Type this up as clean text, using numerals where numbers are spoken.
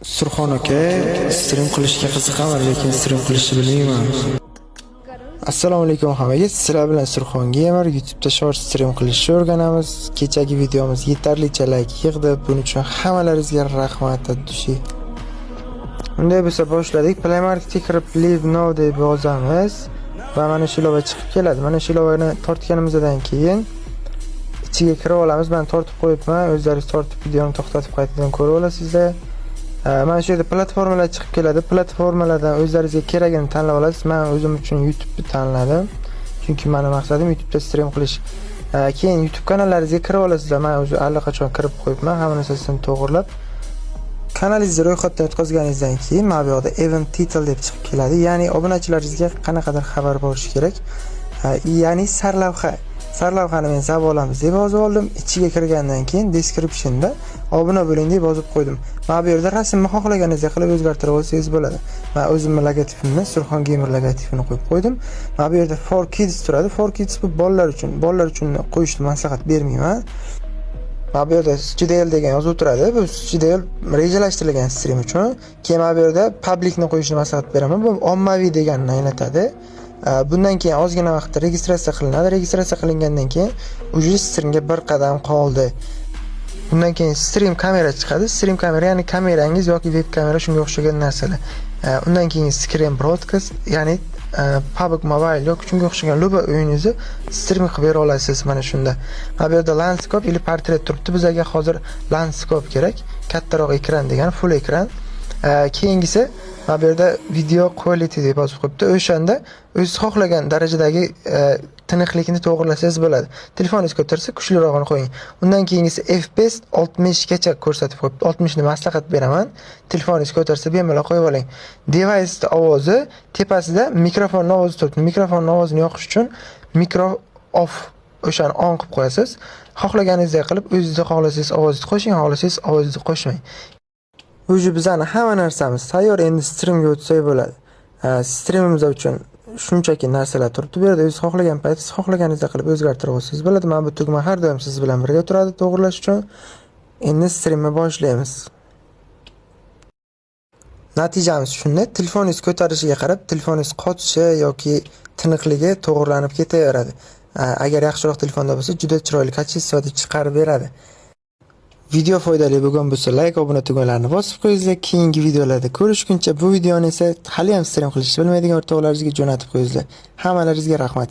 Surxon aka, stream qilishga qiziqaman, lekin stream qilishni bilmayman. Assalomu alaykum hammaga. Sizlar bilan Surxon Gamer YouTube'da short stream qilishni o'rganamiz. Kechagi videomiz yetarlicha like yig'di. Buning uchun hammalaringizga rahmat dushi. Unday bo'lsa boshladik. Play Marketga kirib Leave Now deb yozamiz va mana shu ilova chiqib keladi. Mana shu ilovani tortganimizdan keyin ichiga kirib olamiz. Men tortib qo'yibman. O'zlaringiz tortib videoni to'xtatib qaytadan ko'rib olasizlar. Mana shu yerda platformalar chiqib keladi. Platformalardan o'zlaringizga kerakini tanlab olasiz. Men o'zim uchun YouTube'ni tanladim. Chunki meni maqsadim YouTube'da stream qilish. Keyin YouTube kanallaringizga kirib olasizlar. Men o'zi allaqachon kirib qo'yibman. Hamma narsasini to'g'rilab. Kanalingizni ro'yxatdan o'tkazganingizdan keyin mana bu yerda event title deb chiqib keladi. Ya'ni obunachilaringizga qanaqadir xabar borishi kerak. Ya'ni sarlavha. Sarlavhani men savolamiz deb yozib oldim. Ichiga kirgandan keyin descriptionda obuna bo'ling deb yozib qo'ydim. Mana bu yerda rasmni xohlaganingizdek qilib o'zgartirib olsangiz bo'ladi. Men o'zimning logotipimni, Surxon Gamer logotipini qo'yib qo'ydim. Mana bu yerda for kids turadi. For kids bu bolalar uchun qo'yishni maslahat bermayman. Mana bu yerda Studio degan yozuv turadi. Bu Studio rejalashtirilgan stream uchun. Keyin mana bu yerda publicni qo'yishni maslahat beraman. Bu ommaviy deganini anglatadi. Bundan keyin ozgina vaqtda registratsiya qilinadi. Registratsiya qilingandan keyin ujri streamga bir qadam qoldi. Bundan keyin stream kamera chiqadi. Stream kamera ya'ni kamerangiz yoki web kamera shunga o'xshagan narsalar. Undan keyin screen broadcast ya'ni PUBG Mobile yoki shunga o'xshagan loba o'yiningizni stream qilib bera olasiz mana shunda. Mana bu yerda landscape ili portret turibdi. Bizga hozir landscape kerak. Kattaroq ekran degani full ekran. Keyingisi mana bu yerda video quality deb yozib qo'yibdi. O'shanda o'zingiz xohlagan darajadagi tiniqlikni to'g'rilasangiz bo'ladi. Telefoningiz ko'tarsa kuchlirog'ini qo'ying. Undan keyingisi FPS 60 gacha ko'rsatib qo'yibdi. 60 ni maslahat beraman. Telefoningiz ko'tarsa bemalol qo'yib oling. Device ovozi tepasida mikrofonning ovozi turibdi. Mikrofonning ovozini yoqish uchun mikro off o'shani on qilib qo'yasiz. Xohlaganingizdek qilib o'zingiz xohlasangiz ovozni qo'shing, xohlasangiz ovozni qo'shmang. O'zi bizning hamma narsamiz tayyor, endi streamga o'tsak bo'ladi. Streamimiz uchun shunchaki narsalar turibdi. Bu yerda o'zingiz xohlagan paytingiz xohlaganingizda qilib o'zgartirib olsangiz bo'ladi. Mana bu tugma har doim siz bilan birga turadi to'g'rilash uchun. Endi streamni boshlaymiz. Natijamiz shunday. Telefoningiz ko'tarilishiga qarab, telefoningiz qotishi yoki tiniqligi to'g'rilanib ketaveradi. Agar yaxshiroq telefonda bo'lsa, juda chiroyli kачествоda chiqarib beradi. Video foydali bo'lgan bo'lsa, like, obuna tugunlarini bosib qo'yinglar. Keyingi videolarda ko'rishguncha bu videoni esa hali ham stream qilishni bilmaydigan o'rtoqlaringizga jo'natib qo'yinglar. Hammalaringizga rahmat.